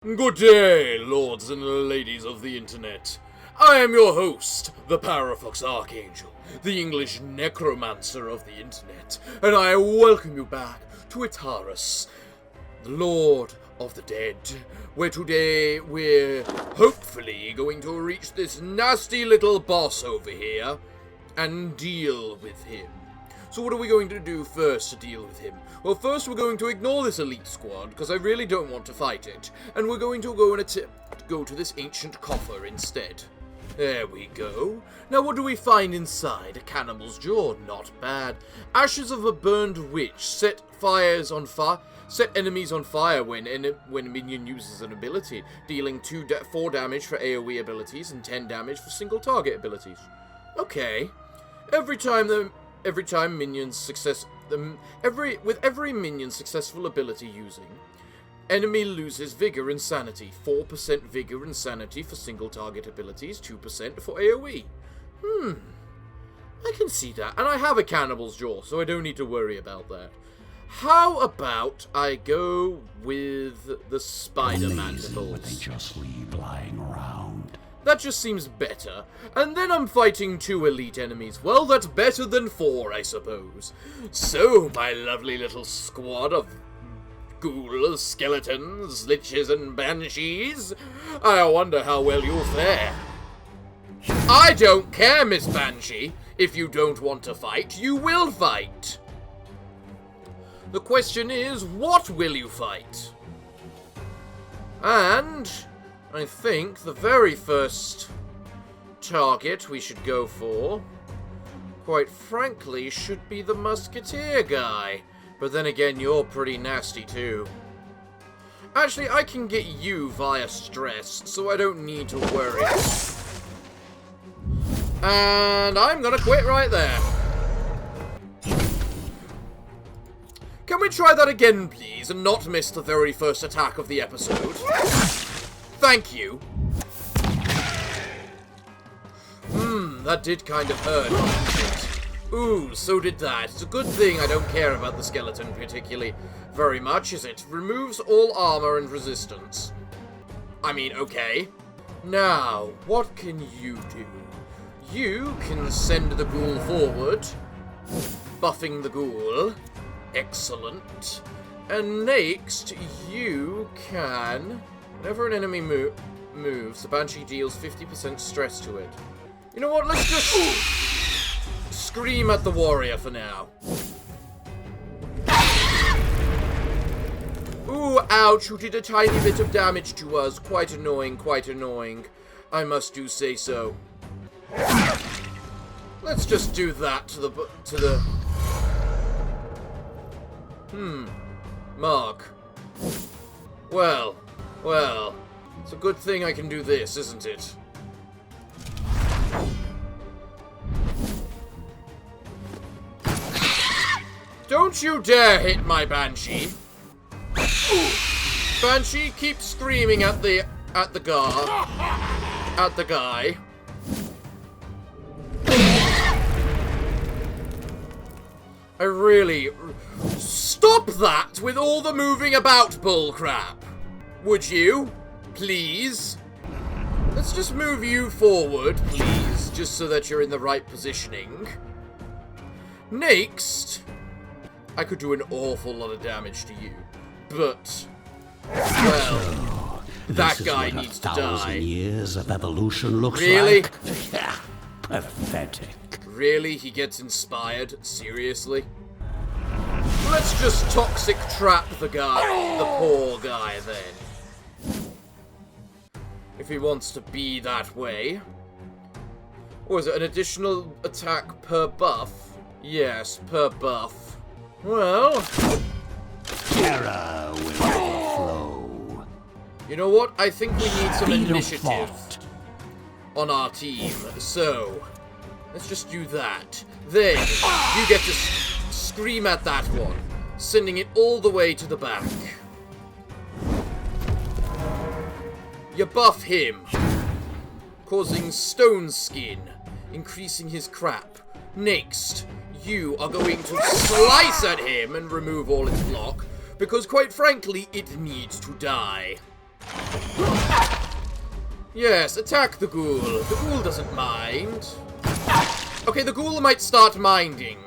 Good day, lords and ladies of the internet. I am your host, the Parafox Archangel, the English necromancer of the internet, and I welcome you back to Iratus Lord of the Dead, where today we're hopefully going to reach this nasty little boss over here and deal with him. So what are we going to do first to deal with him? Well, first we're going to ignore this elite squad, because I really don't want to fight it. And we're going to go and go to this ancient coffer instead. There we go. Now what do we find inside? A cannibal's jaw. Not bad. Ashes of a burned witch. Set enemies on fire when a minion uses an ability, dealing 4 damage for AoE abilities and 10 damage for single target abilities. Okay. Every minion successful ability using, enemy loses vigor and sanity. 4% vigor and sanity for single target abilities, 2% for AoE. I can see that. And I have a cannibal's jaw, so I don't need to worry about that. How about I go with the spider mandibles? What they just leave lying around. That just seems better. And then I'm fighting 2 elite enemies. Well, that's better than 4, I suppose. So, my lovely little squad of ghouls, skeletons, liches, and banshees, I wonder how well you'll fare. I don't care, Miss Banshee. If you don't want to fight, you will fight. The question is, what will you fight? And I think the very first target we should go for, quite frankly, should be the musketeer guy. But then again, you're pretty nasty too. Actually, I can get you via stress, so I don't need to worry. And I'm gonna quit right there. Can we try that again, please, and not miss the very first attack of the episode? Thank you. That did kind of hurt, didn't it? Ooh, so did that. It's a good thing I don't care about the skeleton particularly very much, is it? Removes all armor and resistance. I mean, okay. Now, what can you do? You can send the ghoul forward, buffing the ghoul. Excellent. And next, you can, whenever an enemy moves, the Banshee deals 50% stress to it. You know what, let's just scream at the warrior for now. Ooh, ouch, you did a tiny bit of damage to us. Quite annoying, quite annoying. I must do say so. Let's just do that to the Mark. Well, it's a good thing I can do this, isn't it? Don't you dare hit my Banshee. Banshee, keep screaming at the guy. I really... Stop that with all the moving about bullcrap! Would you? Please? Let's just move you forward, please, just so that you're in the right positioning. Next, I could do an awful lot of damage to you, but, well, that guy needs to die. 1,000 years of evolution looks really? like. Yeah, pathetic. Really? He gets inspired? Seriously? Let's just toxic trap the poor guy then. If he wants to be that way. Or is it an additional attack per buff? Yes, per buff. Well, Terror will overflow. You know what? I think we need some initiative on our team. So, let's just do that. Then, you get to scream at that one, sending it all the way to the back. You buff him, causing stone skin, increasing his crap. Next, you are going to slice at him and remove all its block, because quite frankly, it needs to die. Yes, attack the ghoul. The ghoul doesn't mind. Okay, the ghoul might start minding.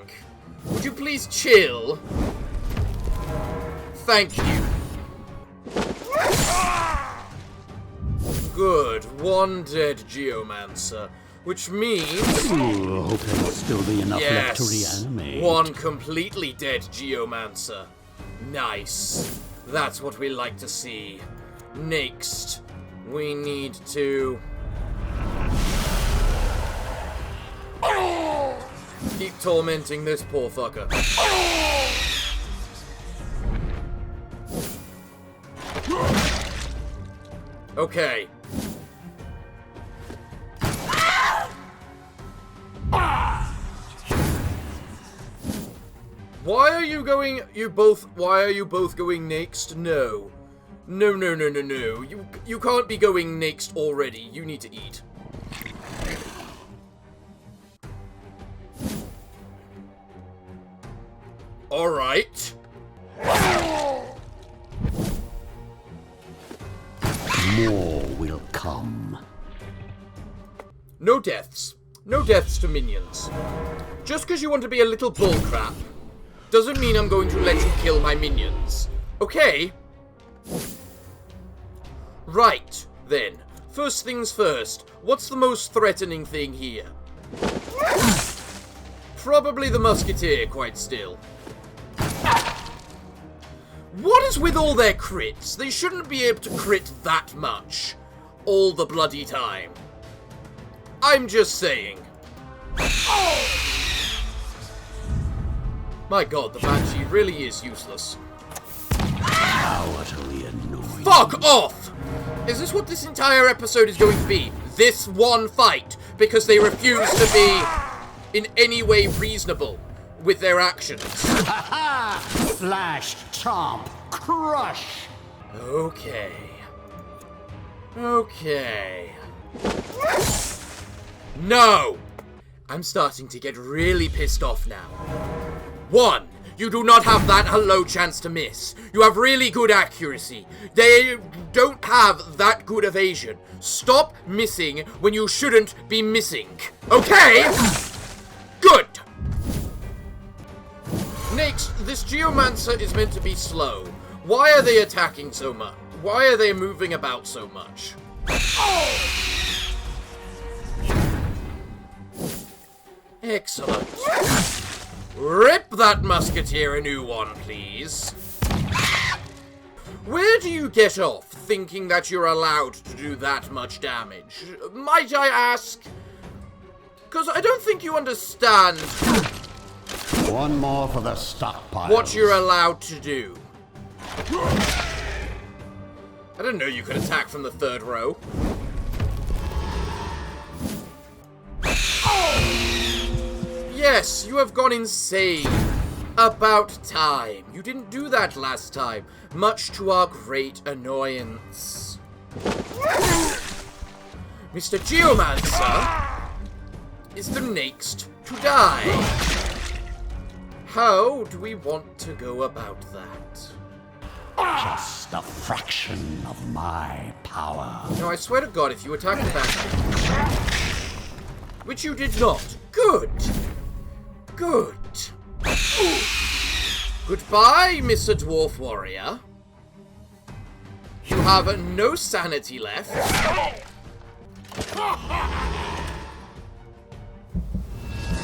Would you please chill? Thank you. Good. One dead geomancer. Which means... Ooh, hope there'll still be enough left to reanimate. One completely dead geomancer. Nice. That's what we like to see. Next, we need to... keep tormenting this poor fucker. Okay. Why are you both going next? No. No. You can't be going next already. You need to eat. Alright. More will come. No deaths. No deaths to minions. Just because you want to be a little bullcrap doesn't mean I'm going to let you kill my minions. Okay? Right, then. First things first. What's the most threatening thing here? Probably the musketeer, quite still. What is with all their crits? They shouldn't be able to crit that much. All the bloody time. I'm just saying. My god, the Banshee really is useless. How utterly annoying. Fuck off! Is this what this entire episode is going to be? This one fight? Because they refuse to be in any way reasonable with their actions. Slash, chomp, crush. Okay. Okay. No! I'm starting to get really pissed off now. 1. You do not have that low chance to miss. You have really good accuracy. They don't have that good evasion. Stop missing when you shouldn't be missing. Okay? Good! Next, this geomancer is meant to be slow. Why are they attacking so much? Why are they moving about so much? Excellent. Rip that musketeer a new one, please. Where do you get off thinking that you're allowed to do that much damage? Might I ask? Because I don't think you understand. One more for the stockpile. What you're allowed to do. I didn't know you could attack from the third row. Yes, you have gone insane. About time. You didn't do that last time, much to our great annoyance. Mr. Geomancer is the next to die. How do we want to go about that? Just a fraction of my power. No, I swear to God, if you attack the Banshee, which you did not. Good. Good. Goodbye, Mr. Dwarf Warrior. You have no sanity left.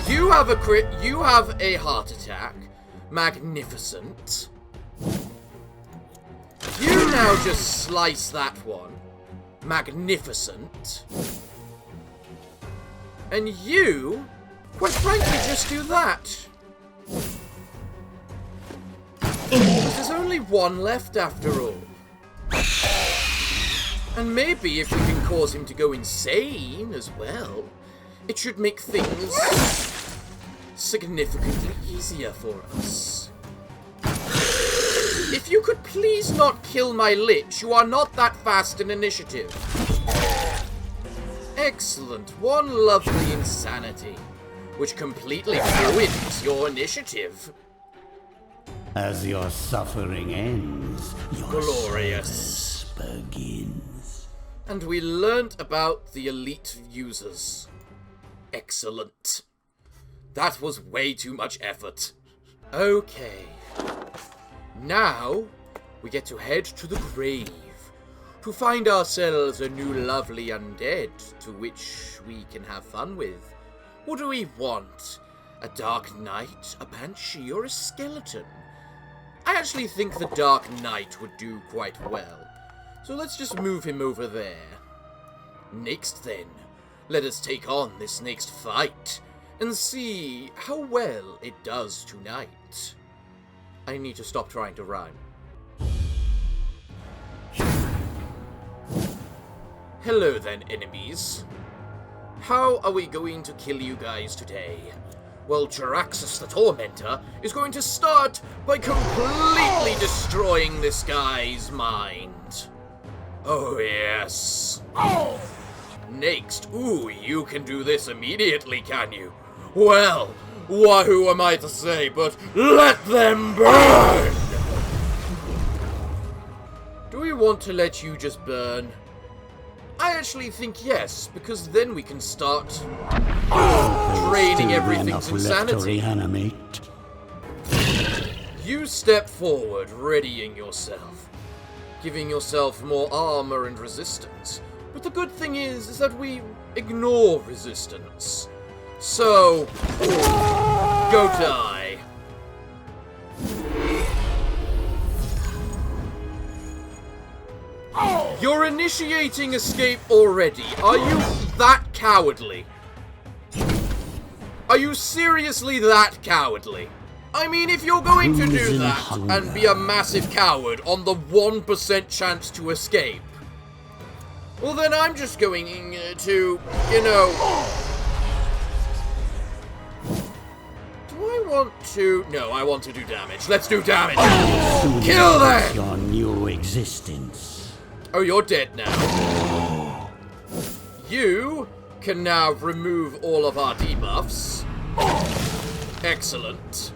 You have a crit. You have a heart attack. Magnificent. You now just slice that one. Magnificent. And you, quite frankly, just do that. There's only one left after all. And maybe if we can cause him to go insane as well, it should make things significantly easier for us. If you could please not kill my Lich, you are not that fast in initiative. Excellent. One lovely insanity, which completely ruins your initiative. As your suffering ends, your Glorious. service begins. And we learnt about the elite users. Excellent. That was way too much effort. Okay. Now, we get to head to the grave. To find ourselves a new lovely undead to which we can have fun with. What do we want? A dark knight, a banshee, or a skeleton? I actually think the dark knight would do quite well. So let's just move him over there. Next then, let us take on this next fight and see how well it does tonight. I need to stop trying to rhyme. Hello then, enemies. How are we going to kill you guys today? Well, Jaraxxus the Tormentor is going to start by completely destroying this guy's mind. Oh, yes. Next, ooh, you can do this immediately, can you? Well, who am I to say but let them burn! Do we want to let you just burn? I actually think yes, because then we can start draining everything's insanity. You step forward, readying yourself, giving yourself more armor and resistance. But the good thing is that we ignore resistance. So, go die. You're initiating escape already. Are you that cowardly? Are you seriously that cowardly? I mean, if you're going to do that and be a massive coward on the 1% chance to escape, well then I'm just going to, you know... Do I want to... No, I want to do damage. Let's do damage. Kill them! Your new existence. Oh, you're dead now. You can now remove all of our debuffs. Excellent.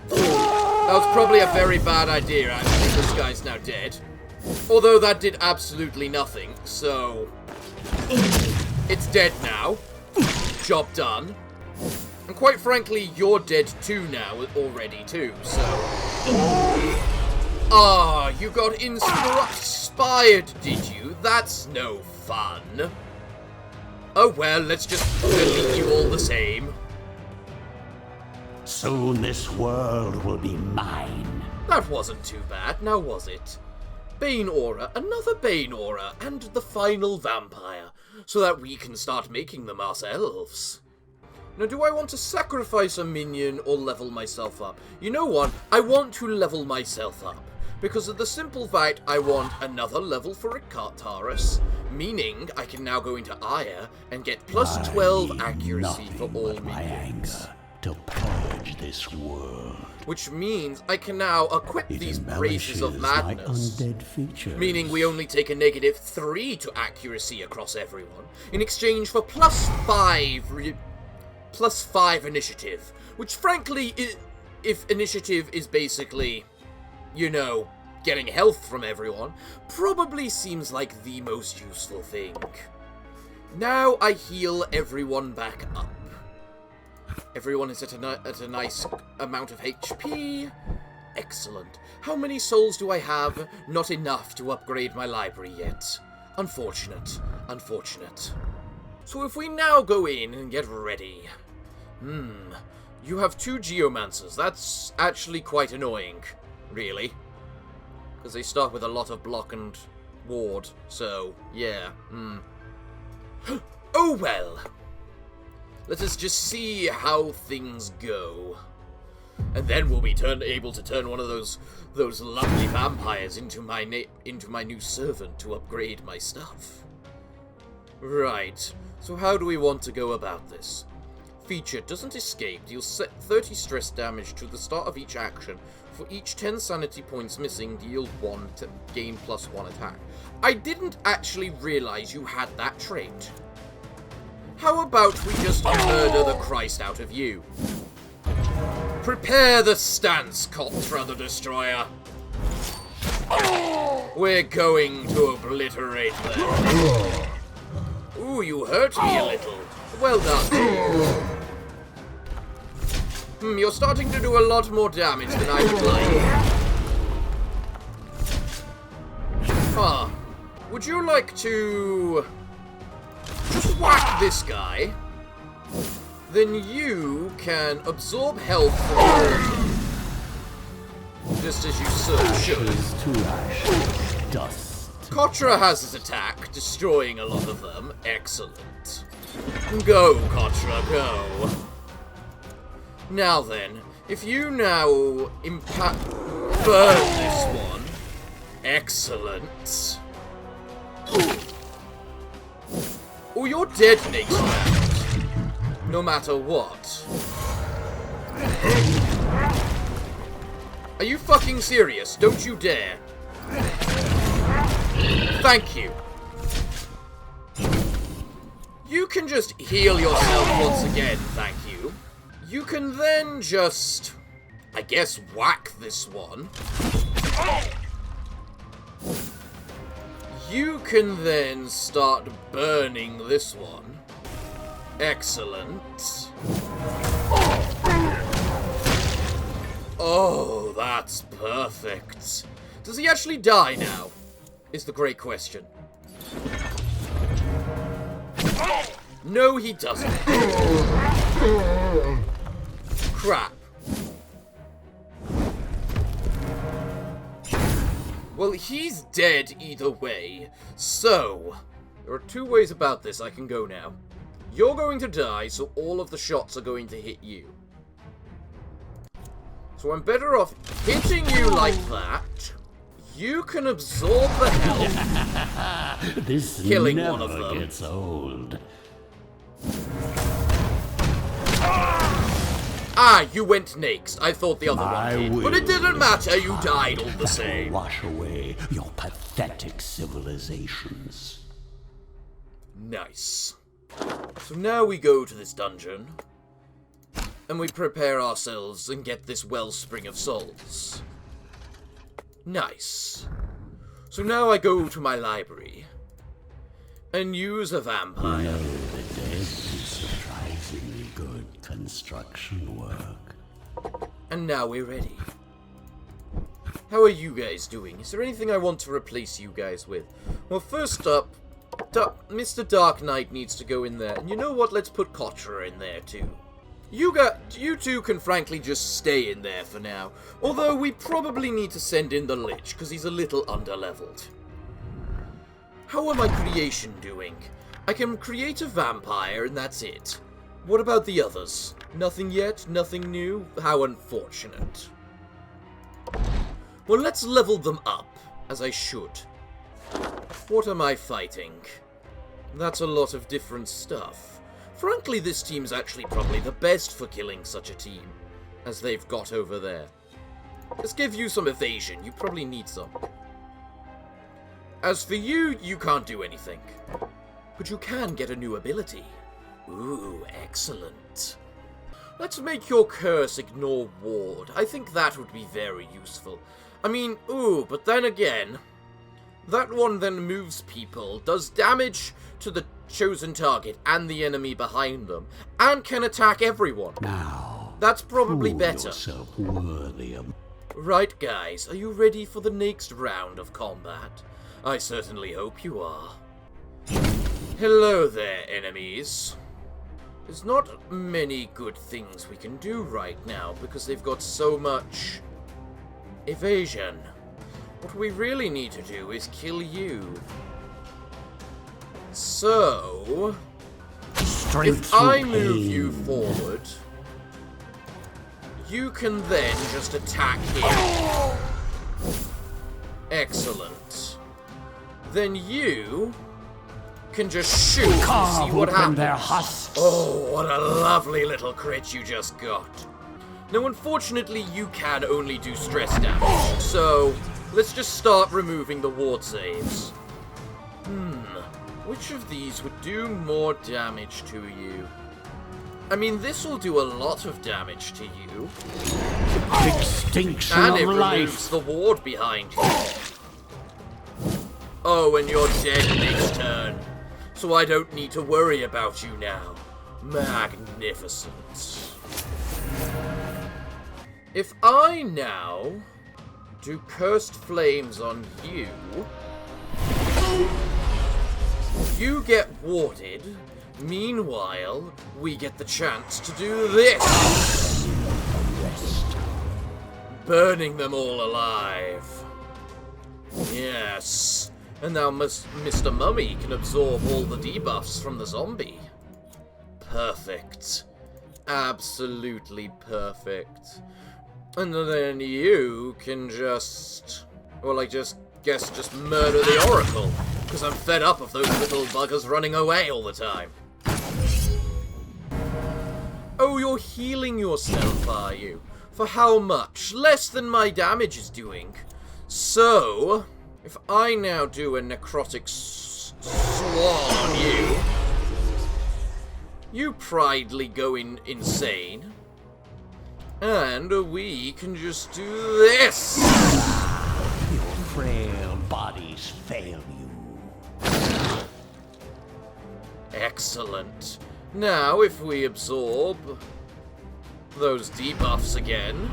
That was probably a very bad idea, actually. This guy's now dead. Although that did absolutely nothing, so... It's dead now. Job done. And quite frankly, you're dead too now already too, so... Ah, you got inspired, did you? That's no fun. Oh well, let's just delete you all the same. Soon this world will be mine. That wasn't too bad, now was it? Bane Aura, another Bane Aura, and the final vampire, so that we can start making them ourselves. Now, do I want to sacrifice a minion or level myself up? You know what? I want to level myself up. Because of the simple fact I want another level for Iratus, meaning I can now go into Ire and get plus 12 accuracy for all minions. To purge this world. Which means I can now equip these braces of madness, meaning we only take a -3 to accuracy across everyone, in exchange for plus 5 initiative, which frankly, if initiative is basically, you know, getting health from everyone, probably seems like the most useful thing. Now I heal everyone back up. Everyone is at a nice amount of HP. Excellent. How many souls do I have? Not enough to upgrade my library yet. Unfortunate. Unfortunate. So if we now go in and get ready. You have 2 Geomancers. That's actually quite annoying. Really. Because they start with a lot of block and ward. So, yeah. Oh well. Let us just see how things go. And then we'll be able to turn one of those lovely vampires into my new servant to upgrade my stuff. Right. So how do we want to go about this? Feature doesn't escape. Deals 30 stress damage to the start of each action. For each 10 sanity points missing, deal 1 to gain +1 attack. I didn't actually realize you had that trait. How about we just murder the Christ out of you? Prepare the stance, Contra the Destroyer. We're going to obliterate them. Ooh, you hurt me a little. Well done. You're starting to do a lot more damage than I would like. Huh. Would you like to just whack this guy? Then you can absorb health from hurting. Just as you should. To ash, dust. Kotra has his attack, destroying a lot of them. Excellent. Go, Kotra, go. Now then, if you now burn this one. Excellent. Oh, you're dead next round. No matter what. Are you fucking serious? Don't you dare. Thank you. You can just heal yourself once again, thank you. You can then just, I guess, whack this one. You can then start burning this one. Excellent. Oh, that's perfect. Does he actually die now? Is the great question. No, he doesn't. Crap. Well, he's dead either way. So, there are two ways about this. I can go now. You're going to die, so all of the shots are going to hit you. So I'm better off hitting you like that. You can absorb the health. This killing never one of them. gets old. Ah, you went next. I thought the other one did. But it didn't matter. You died all the same. Wash away your pathetic civilizations. Nice. So now we go to this dungeon. And we prepare ourselves and get this wellspring of souls. Nice. So now I go to my library. And use a vampire. No, the dead is surprisingly good construction work. And now we're ready. How are you guys doing? Is there anything I want to replace you guys with? Well, first up, Mr. Dark Knight needs to go in there. And you know what? Let's put Kotra in there too. You two can frankly just stay in there for now. Although we probably need to send in the Lich, because he's a little underleveled. How are my creation doing? I can create a vampire and that's it. What about the others? Nothing yet? Nothing new? How unfortunate. Well, let's level them up, as I should. What am I fighting? That's a lot of different stuff. Frankly, this team's actually probably the best for killing such a team, as they've got over there. Let's give you some evasion. You probably need some. As for you, you can't do anything. But you can get a new ability. Ooh, excellent. Let's make your curse ignore ward. I think that would be very useful. I mean, ooh, but then again, that one then moves people, does damage to the chosen target and the enemy behind them, and can attack everyone. Now, that's probably prove better. Yourself worthy of... Right, guys, are you ready for the next round of combat? I certainly hope you are. Hello there, enemies. There's not many good things we can do right now because they've got so much evasion. What we really need to do is kill you. So, if I move you forward, you can then just attack him. Excellent. Then you can just shoot and see what happens. Oh, what a lovely little crit you just got. Now, unfortunately, you can only do stress damage, so let's just start removing the ward saves. Which of these would do more damage to you? I mean, this will do a lot of damage to you. Extinction and it of life. removes the ward behind you. Oh, and you're dead next turn. So I don't need to worry about you now. Magnificent. If I now do Cursed Flames on you, you get warded. Meanwhile, we get the chance to do this. Burning them all alive. Yes. And now Mr. Mummy can absorb all the debuffs from the zombie. Perfect. Absolutely perfect. And then you can just... well, I guess just murder the Oracle. Because I'm fed up of those little buggers running away all the time. Oh, you're healing yourself, are you? For how much? Less than my damage is doing. So, if I now do a necrotic swan on you, you pridely go insane, and we can just do this. Your frail bodies fail you. Excellent. Now, if we absorb those debuffs again,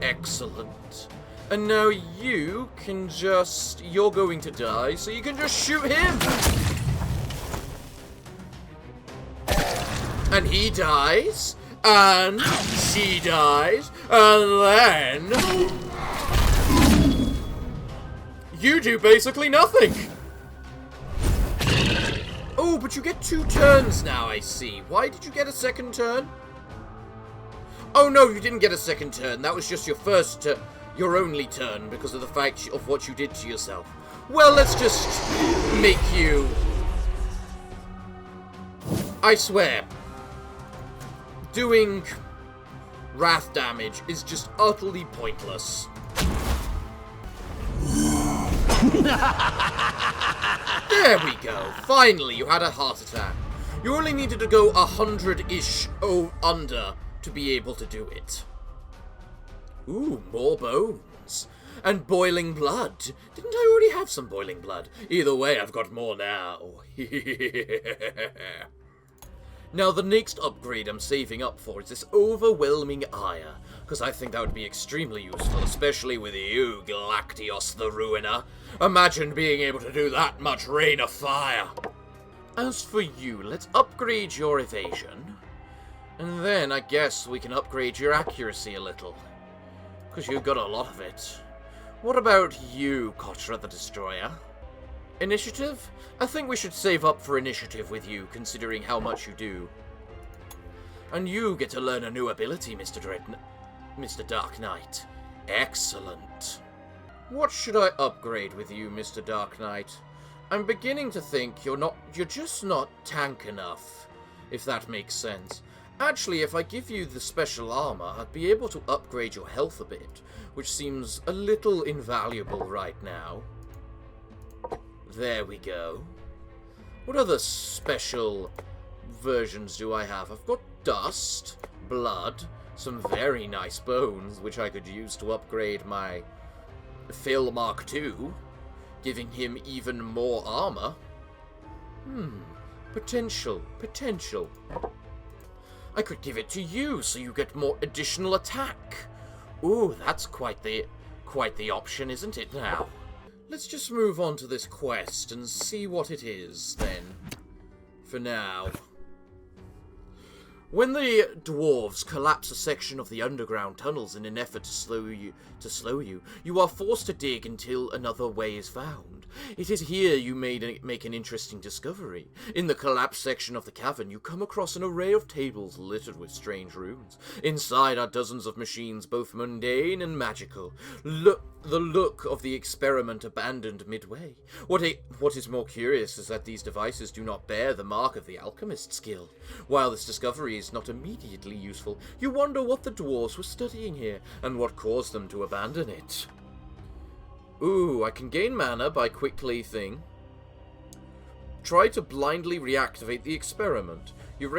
excellent. And now you can just... you're going to die, so you can just shoot him! And he dies, and she dies, and then... you do basically nothing! Oh, but you get 2 turns now, I see. Why did you get a second turn? Oh no, you didn't get a second turn. That was just your first your only turn because of the fact of what you did to yourself. Well, let's just make you... I swear, doing wrath damage is just utterly pointless. There we go. Finally, you had a heart attack. You only needed to go 100-ish under to be able to do it. Ooh, more bones. And boiling blood. Didn't I already have some boiling blood? Either way, I've got more now. Now, the next upgrade I'm saving up for is this overwhelming ire, because I think that would be extremely useful, especially with you, Galactios the Ruiner. Imagine being able to do that much rain of fire. As for you, let's upgrade your evasion, and then I guess we can upgrade your accuracy a little, because you've got a lot of it. What about you, Kotra the Destroyer? Initiative? I think we should save up for initiative with you, considering how much you do. And you get to learn a new ability, Mr. Dark Knight. Excellent. What should I upgrade with you, Mr. Dark Knight? I'm beginning to think you're just not tank enough, if that makes sense. Actually, if I give you the special armor, I'd be able to upgrade your health a bit, which seems a little invaluable right now. There we go. What other special versions do I have? I've got dust, blood, some very nice bones, which I could use to upgrade my Phil Mark II, giving him even more armor. Potential. I could give it to you, so you get more additional attack. Ooh, that's quite the option, isn't it now? Let's just move on to this quest and see what it is, then. For now. When the dwarves collapse a section of the underground tunnels in an effort to slow you, you are forced to dig until another way is found. It is here you make an interesting discovery. In the collapsed section of the cavern, you come across an array of tables littered with strange runes. Inside are dozens of machines, both mundane and magical. The look of the experiment abandoned midway. What is more curious is that these devices do not bear the mark of the alchemist's skill. While this discovery is not immediately useful, you wonder what the dwarves were studying here, and what caused them to abandon it. Ooh, I can gain mana by quickly thing. Try to blindly reactivate the experiment. You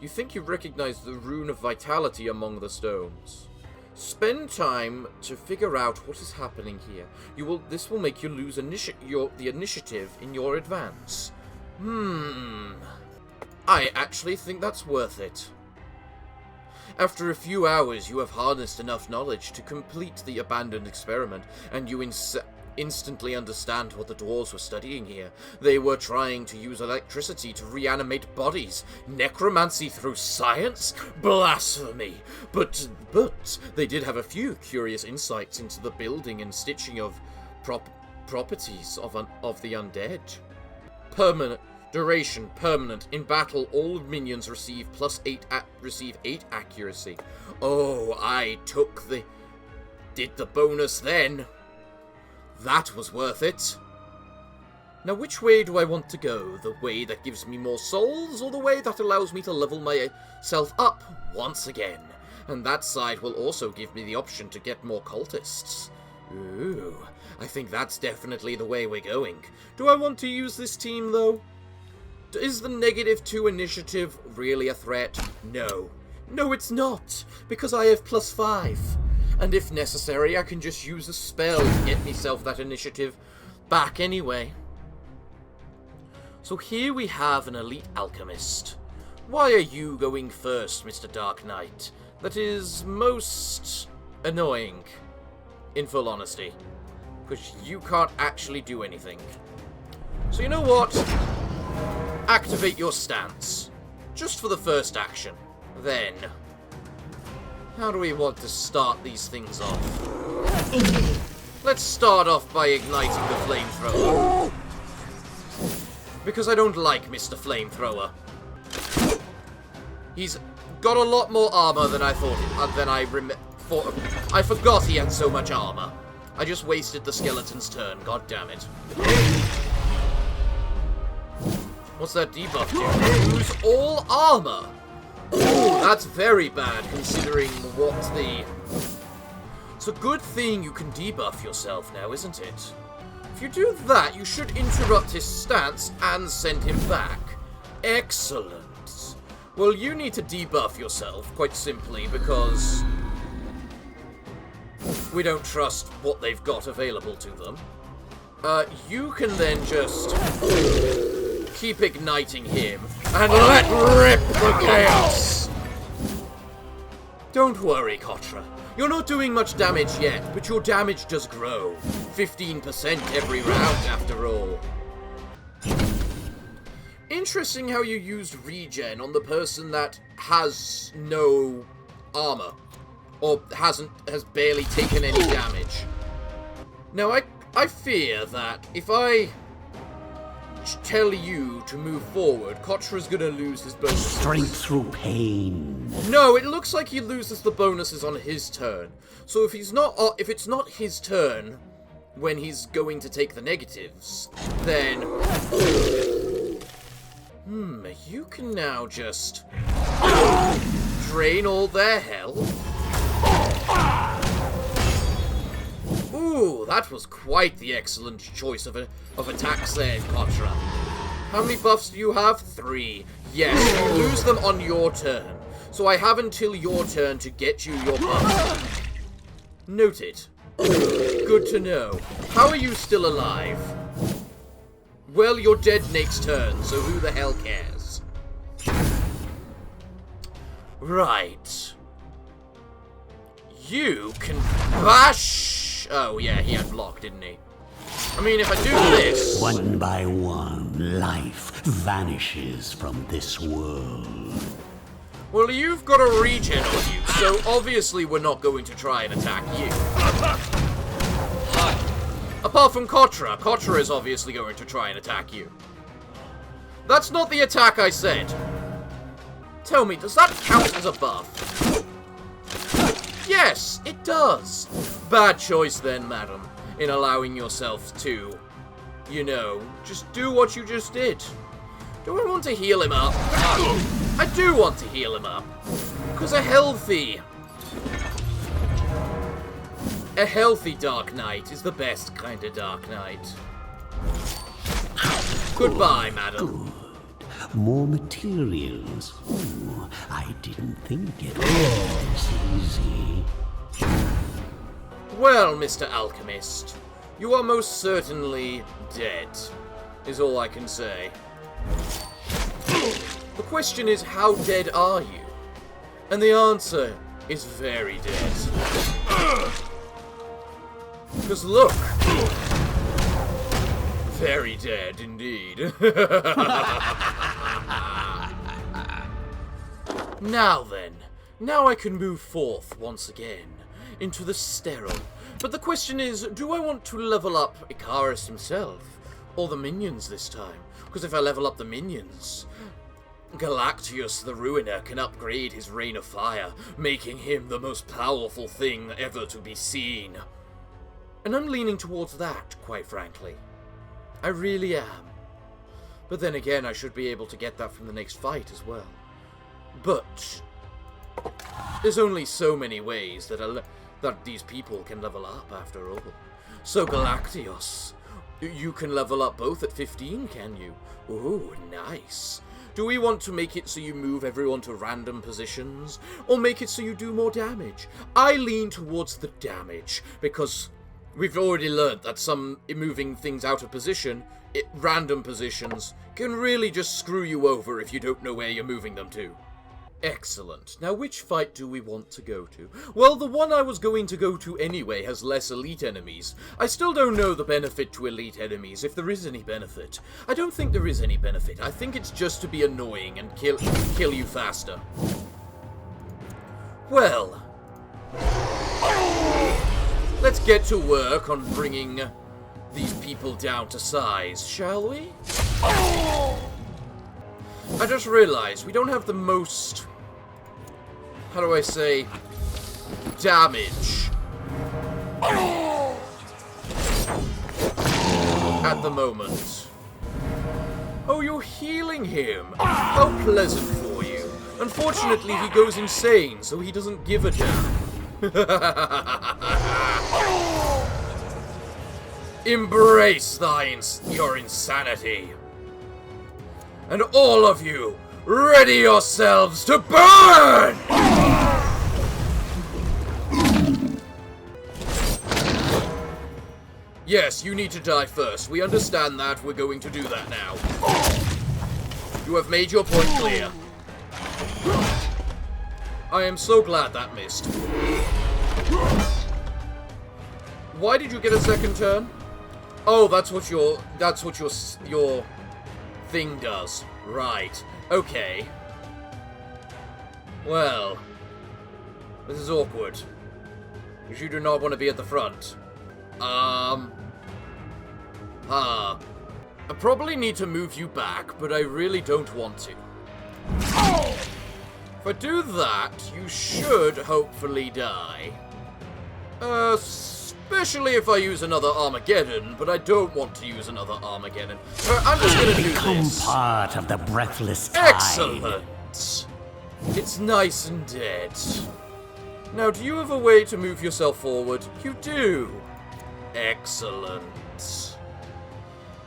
think you recognize the rune of vitality among the stones. Spend time to figure out what is happening here. This will make you lose the initiative in your advance. I actually think that's worth it. After a few hours, you have harnessed enough knowledge to complete the abandoned experiment, and you instantly understand what the dwarves were studying here. They were trying to use electricity to reanimate bodies. Necromancy through science? Blasphemy! But they did have a few curious insights into the building and stitching of properties of the undead. Duration permanent. In battle, all minions receive receive 8 accuracy. Oh, I did the bonus then. That was worth it. Now, which way do I want to go? The way that gives me more souls, or the way that allows me to level myself up once again? And that side will also give me the option to get more cultists. Ooh, I think that's definitely the way we're going. Do I want to use this team, though? Is the -2 initiative really a threat? No. No, it's not, because I have +5. And if necessary, I can just use a spell to get myself that initiative back anyway. So here we have an elite alchemist. Why are you going first, Mr. Dark Knight? That is most annoying, in full honesty, because you can't actually do anything. So you know what? Activate your stance. Just for the first action. Then, how do we want to start these things off? Let's start off by igniting the flamethrower. Because I don't like Mr. Flamethrower. He's got a lot more armor than I thought, I forgot he had so much armor. I just wasted the skeleton's turn, god damn it. What's that debuff do? Lose all armor! Ooh, that's very bad, considering what the... It's a good thing you can debuff yourself now, isn't it? If you do that, you should interrupt his stance and send him back. Excellent. Well, you need to debuff yourself, quite simply, because we don't trust what they've got available to them. You can then just keep igniting him and let rip the chaos! Don't worry, Kotra. You're not doing much damage yet, but your damage does grow. 15% every round, after all. Interesting how you used regen on the person that has no armor. Or has barely taken any damage. Now, I fear that if I tell you to move forward, Kotra's gonna lose his bonuses. Strength through pain. No, it looks like he loses the bonuses on his turn. So if it's not his turn when he's going to take the negatives, then you can now just drain all their health. Ooh, that was quite the excellent choice of attacks there, Kotra. How many buffs do you have? 3. Yes, you lose them on your turn. So I have until your turn to get you your buffs. Noted. Good to know. How are you still alive? Well, you're dead next turn, so who the hell cares? Right. You can bash... Oh, yeah, he had block, didn't he? I mean, if I do this... One by one, life vanishes from this world. Well, you've got a regen on you, so obviously we're not going to try and attack you. Apart from Kotra. Kotra is obviously going to try and attack you. That's not the attack I said. Tell me, does that count as a buff? Yes, it does. Bad choice then, madam, in allowing yourself to, you know, just do what you just did. Do I want to heal him up? I do want to heal him up. Because a healthy Dark Knight is the best kind of Dark Knight. Goodbye, madam. Good. More materials. Ooh, I didn't think it was this easy. Well, Mr. Alchemist, you are most certainly dead, is all I can say. The question is, how dead are you? And the answer is very dead. Because look, very dead indeed. Now then, now I can move forth once again into the sterile. But the question is, do I want to level up Iratus himself, or the minions this time? Because if I level up the minions, Galactius the Ruiner can upgrade his Rain of Fire, making him the most powerful thing ever to be seen. And I'm leaning towards that, quite frankly. I really am. But then again, I should be able to get that from the next fight as well. But there's only so many ways that these people can level up, after all. So Galactius, you can level up both at 15, can you? Ooh, nice. Do we want to make it so you move everyone to random positions? Or make it so you do more damage? I lean towards the damage, because we've already learned that some moving things out of position, random positions, can really just screw you over if you don't know where you're moving them to. Excellent. Now, which fight do we want to go to? Well, the one I was going to go to anyway has less elite enemies. I still don't know the benefit to elite enemies, if there is any benefit. I don't think there is any benefit. I think it's just to be annoying and kill you faster. Well, let's get to work on bringing these people down to size, shall we? I just realized we don't have the most, how do I say, damage at the moment. Oh, you're healing him. How pleasant for you. Unfortunately, he goes insane, so he doesn't give a damn. Embrace your insanity. And all of you, ready yourselves to burn! Yes, you need to die first. We understand that. We're going to do that now. You have made your point clear. I am so glad that missed. Why did you get a second turn? Oh, that's what your thing does. Right. Okay. Well, this is awkward. Because you do not want to be at the front. I probably need to move you back, but I really don't want to. If I do that, you should hopefully die. Especially if I use another Armageddon, but I don't want to use another Armageddon. I'm just gonna do this. Become part of the breathless tide. Excellent! It's nice and dead. Now, do you have a way to move yourself forward? You do! Excellent.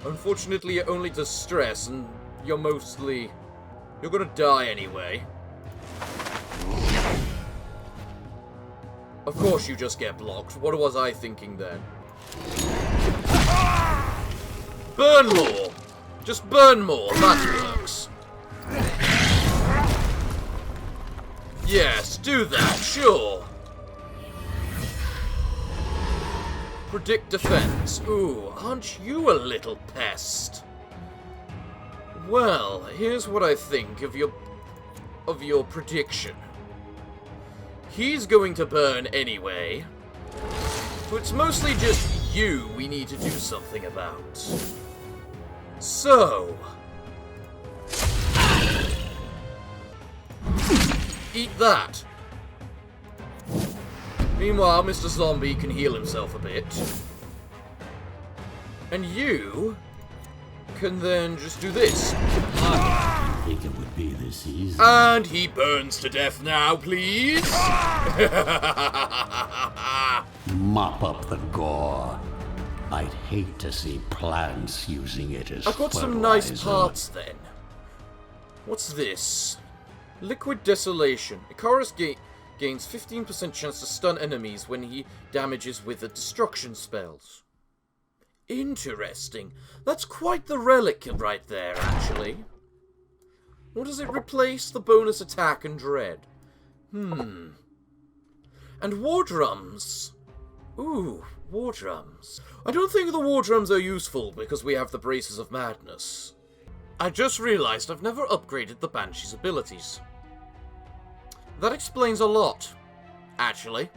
Unfortunately, it only does stress, and you're gonna die anyway. Of course you just get blocked. What was I thinking then? Burn more! Just burn more. That works. Yes, do that, sure. Predict defense. Ooh, aren't you a little pest? Well, here's what I think of your prediction. He's going to burn anyway. So it's mostly just you we need to do something about. So, eat that. Meanwhile, Mr. Zombie can heal himself a bit. And you can then just do this. I didn't think it would be this easy. And he burns to death now, please. Mop up the gore. I'd hate to see plants using it as I've got some nice parts then. What's this? Liquid Desolation. Iratus Gains 15% chance to stun enemies when he damages with the destruction spells. Interesting. That's quite the relic right there, actually. What does it replace? The bonus attack and dread. And war drums. Ooh, war drums. I don't think the war drums are useful because we have the Braces of Madness. I just realized I've never upgraded the Banshee's abilities. That explains a lot, actually.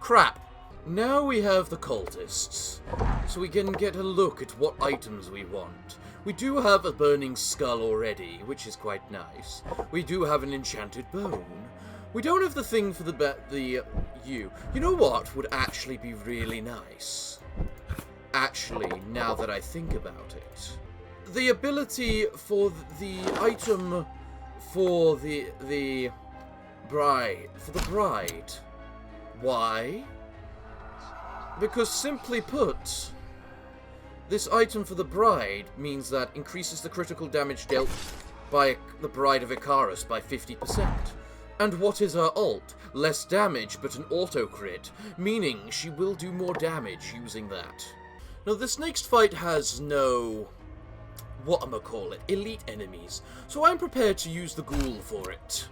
Crap. Now we have the cultists, so we can get a look at what items we want. We do have a burning skull already, which is quite nice. We do have an enchanted bone. We don't have the thing for the You know what would actually be really nice? Actually, now that I think about it. The ability for the item for the bride. Why? Because simply put, this item for the bride means that increases the critical damage dealt by the Bride of Icarus by 50%. And what is her ult? Less damage, but an auto-crit, meaning she will do more damage using that. Now, this next fight has no whatchamacallit, elite enemies, so I'm prepared to use the ghoul for it.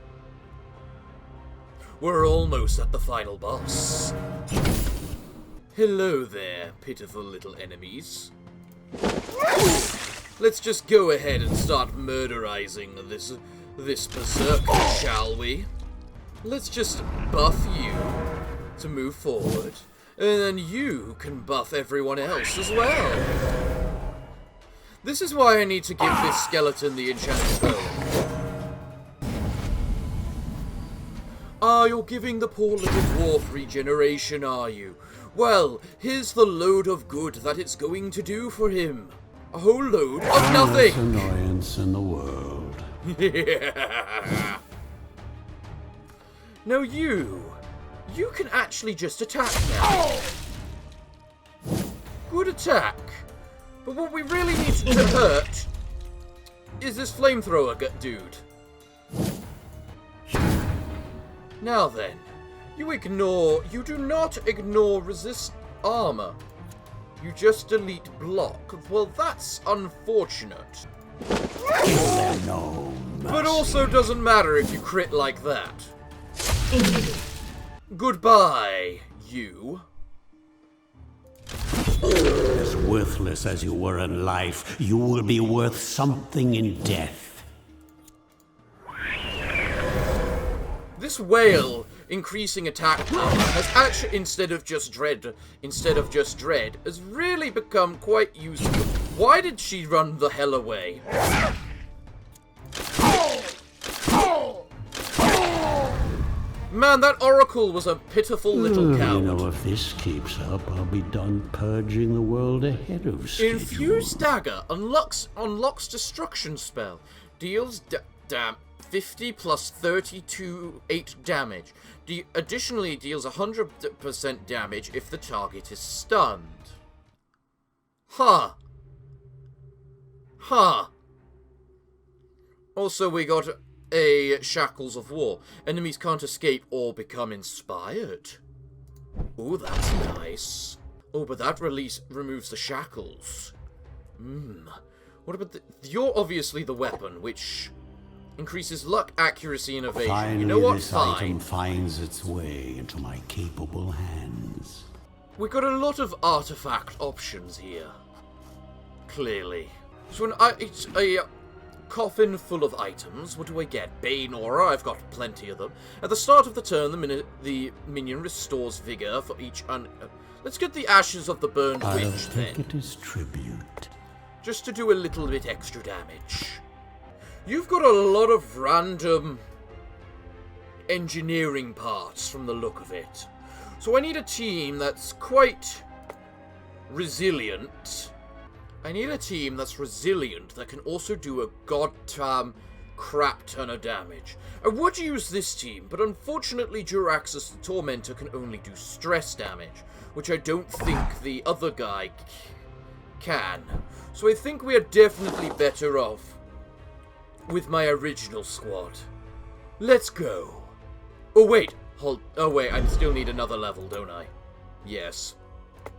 We're almost at the final boss. Hello there, pitiful little enemies. Let's just go ahead and start murderizing this berserker, shall we? Let's just buff you to move forward, and then you can buff everyone else as well. This is why I need to give this skeleton the enchanted bone. Ah, you're giving the poor little dwarf regeneration, are you? Well, here's the load of good that it's going to do for him. A whole load of nothing! Annoyance in the world. Now you can actually just attack now. Good attack. But what we really need to hurt is this flamethrower dude. Now then, you do not ignore resist armor. You just delete block. Well, that's unfortunate. No mercy. But also doesn't matter if you crit like that. Goodbye, you. As worthless as you were in life, you will be worth something in death. This whale increasing attack power has actually, instead of just dread, has really become quite useful. Why did she run the hell away? Man, that oracle was a pitiful little coward. You know, if this keeps up, I'll be done purging the world ahead of schedule. Infuse dagger unlocks destruction spell. Deals 50 plus 32 8 damage. Additionally, deals 100% damage if the target is stunned. Huh. Also, we got a Shackles of War. Enemies can't escape or become inspired. Ooh, that's nice. Oh, but that removes the shackles. What about you're obviously the weapon, which increases luck, accuracy, and evasion. Finally, you know what? this Fine. item finds its way into my capable hands. We got a lot of artifact options here. Clearly. So it's a coffin full of items. What do I get? Bane Aura, I've got plenty of them. At the start of the turn, the minion restores vigor for each let's get the Ashes of the Burned I'll Witch, then. take it as tribute. Just to do a little bit extra damage. You've got a lot of random engineering parts from the look of it. So I need a team that's quite resilient. I need a team that's resilient that can also do a goddamn crap ton of damage. I would use this team, but unfortunately Juraxus the Tormentor can only do stress damage, which I don't think the other guy can. So I think we are definitely better off with my original squad. Let's go. Oh, wait. Hold. Oh, wait. I still need another level, don't I? Yes.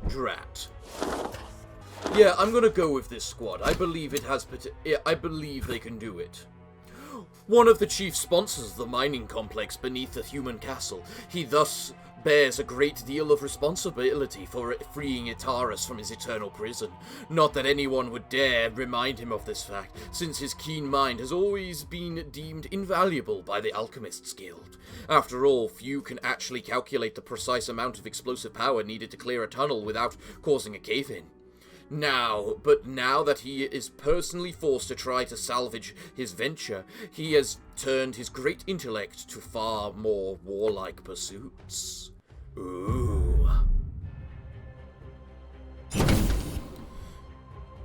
Drat. Yeah, I'm gonna go with this squad. I believe it has... I believe they can do it. One of the chief sponsors of the mining complex beneath the human castle. He thus bears a great deal of responsibility for freeing Iratus from his eternal prison. Not that anyone would dare remind him of this fact, since his keen mind has always been deemed invaluable by the Alchemists Guild. After all, few can actually calculate the precise amount of explosive power needed to clear a tunnel without causing a cave-in. Now that he is personally forced to try to salvage his venture, he has turned his great intellect to far more warlike pursuits. Ooh.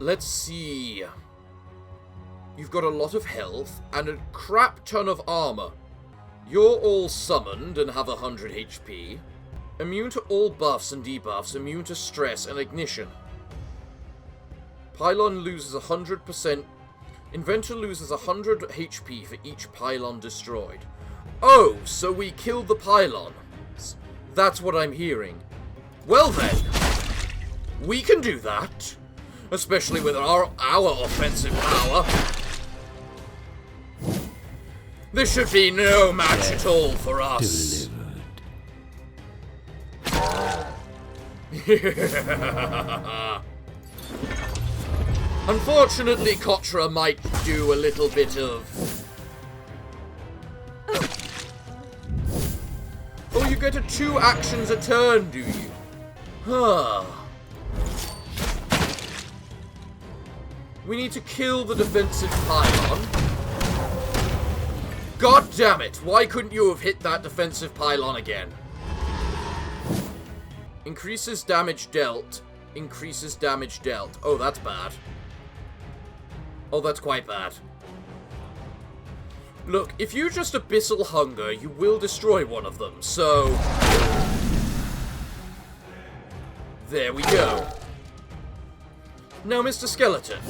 Let's see. You've got a lot of health and a crap ton of armor. You're all summoned and have 100 HP. Immune to all buffs and debuffs, immune to stress and ignition. Pylon loses 100%. Inventor loses 100 HP for each pylon destroyed. Oh, so we killed the pylons. That's what I'm hearing. Well then, we can do that. Especially with our offensive power. This should be no match at all for us. Unfortunately, Kotra might do a little bit of... Oh, you get 2 actions a turn, do you? Huh. We need to kill the defensive pylon. God damn it! Why couldn't you have hit that defensive pylon again? Increases damage dealt. Increases damage dealt. Oh, that's bad. Oh, that's quite bad. Look, if you just Abyssal Hunger, you will destroy one of them, so... There we go. Now, Mr. Skeleton,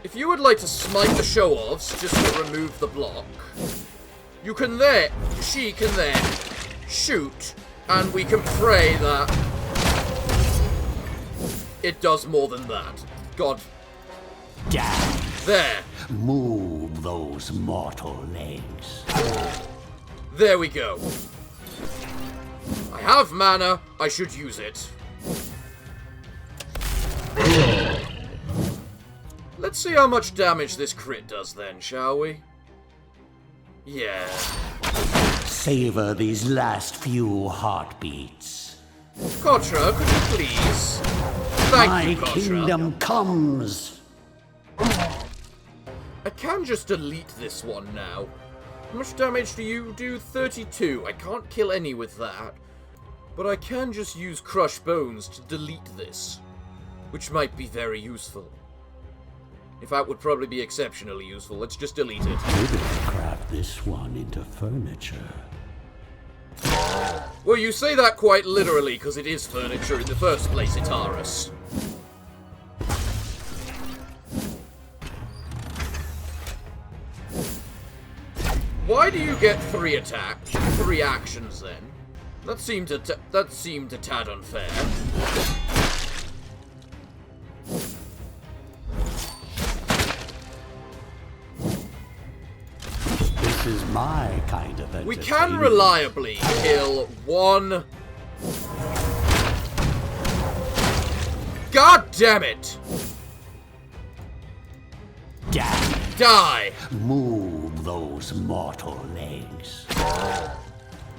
if you would like to smite the show-offs just to remove the block, you can she can then shoot, and we can pray that it does more than that. God. Damn. There. Move those mortal legs. There we go. I have mana. I should use it. Let's see how much damage this crit does then, shall we? Yeah. Savor these last few heartbeats. Kotra, could you please? Thank you, Kotra. My kingdom comes. I can just delete this one now. How much damage do you do? 32. I can't kill any with that. But I can just use Crush Bones to delete this, which might be very useful. In fact, would probably be exceptionally useful. Let's just delete it. Maybe craft this one into furniture. Well, you say that quite literally, because it is furniture in the first place, Iratus. Why do you get 3 actions then? That seemed a tad unfair. This is my kind of entertainment. We can reliably kill 1. God damn it! Die! Move those mortal legs.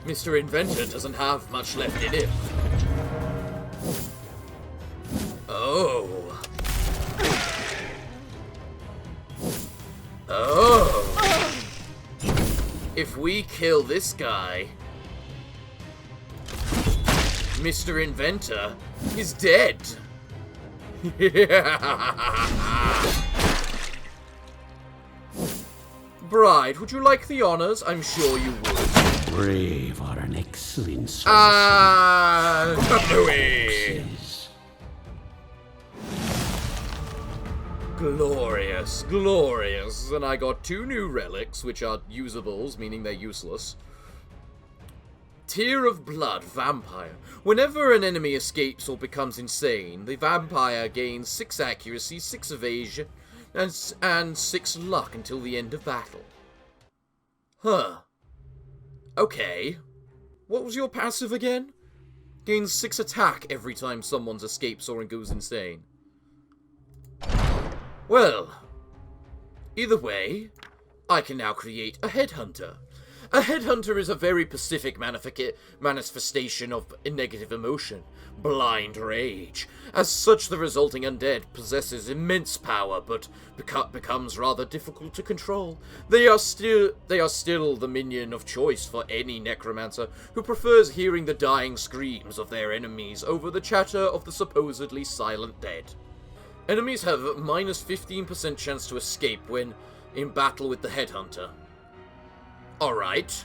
Mr. Inventor doesn't have much left in him. Oh. Oh. If we kill this guy, Mr. Inventor is dead. Bride, would you like the honors? I'm sure you would. Brave are an excellent source. Glorious, glorious. And I got 2 new relics, which are usables, meaning they're useless. Tear of Blood Vampire. Whenever an enemy escapes or becomes insane, the vampire gains 6 accuracy, 6 evasion, and 6 luck until the end of battle. Huh. Okay. What was your passive again? Gains 6 attack every time someone escapes or goes insane. Well, either way, I can now create a headhunter. A headhunter is a very specific manifestation of negative emotion, blind rage. As such, the resulting undead possesses immense power, but becomes rather difficult to control. They are still the minion of choice for any necromancer who prefers hearing the dying screams of their enemies over the chatter of the supposedly silent dead. Enemies have a minus 15% chance to escape when in battle with the headhunter. Alright,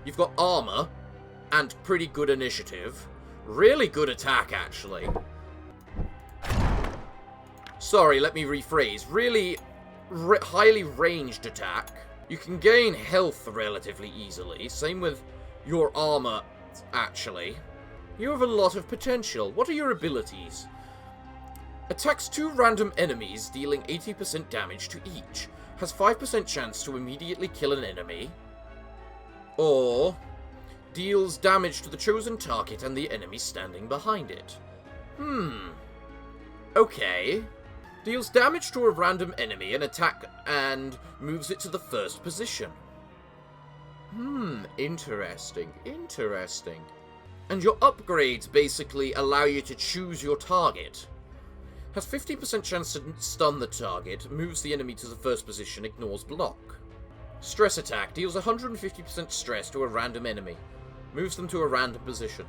you've got armor, and pretty good initiative. Really good attack, actually. Sorry, let me rephrase. Really highly ranged attack. You can gain health relatively easily. Same with your armor, actually. You have a lot of potential. What are your abilities? Attacks 2 random enemies, dealing 80% damage to each. Has 5% chance to immediately kill an enemy. Or deals damage to the chosen target and the enemy standing behind it. Okay. Deals damage to a random enemy and attack and moves it to the first position. Interesting. Interesting. And your upgrades basically allow you to choose your target. Has 50% chance to stun the target, moves the enemy to the first position, ignores block. Stress attack deals 150% stress to a random enemy, moves them to a random position.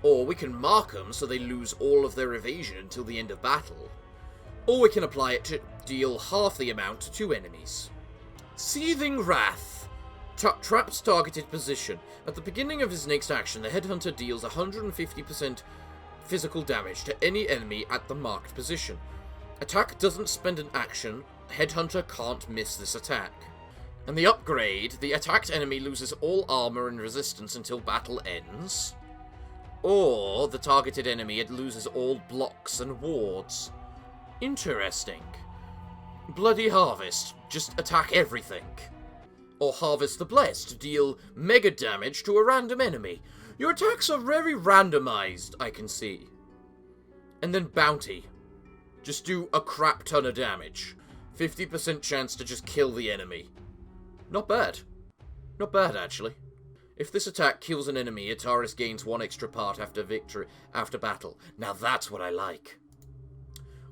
Or we can mark them so they lose all of their evasion until the end of battle. Or we can apply it to deal half the amount to 2 enemies. Seething Wrath. Traps targeted position. At the beginning of his next action, the headhunter deals 150% physical damage to any enemy at the marked position. Attack doesn't spend an action. Headhunter can't miss this attack. And the upgrade, the attacked enemy loses all armor and resistance until battle ends. Or the targeted enemy, it loses all blocks and wards. Interesting. Bloody Harvest, just attack everything. Or Harvest the Blessed, to deal mega damage to a random enemy. Your attacks are very randomized, I can see. And then Bounty. Just do a crap ton of damage. 50% chance to just kill the enemy. Not bad. Not bad, actually. If this attack kills an enemy, Iratus gains 1 extra part after battle. Now that's what I like.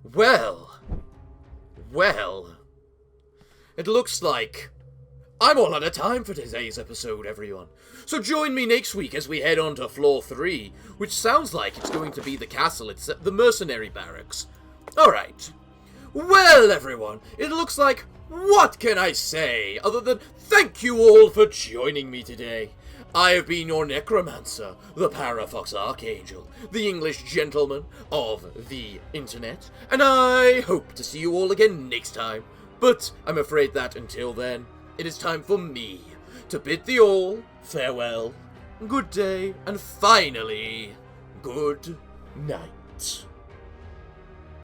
Well. It looks like I'm all out of time for today's episode, everyone. So join me next week as we head on to floor 3, which sounds like it's going to be the castle, it's the mercenary barracks. Alright. Well, everyone, it looks like, what can I say other than thank you all for joining me today. I have been your necromancer, the Parafox Archangel, the English gentleman of the internet, and I hope to see you all again next time. But I'm afraid that until then, it is time for me to bid thee all farewell, good day, and finally, good night.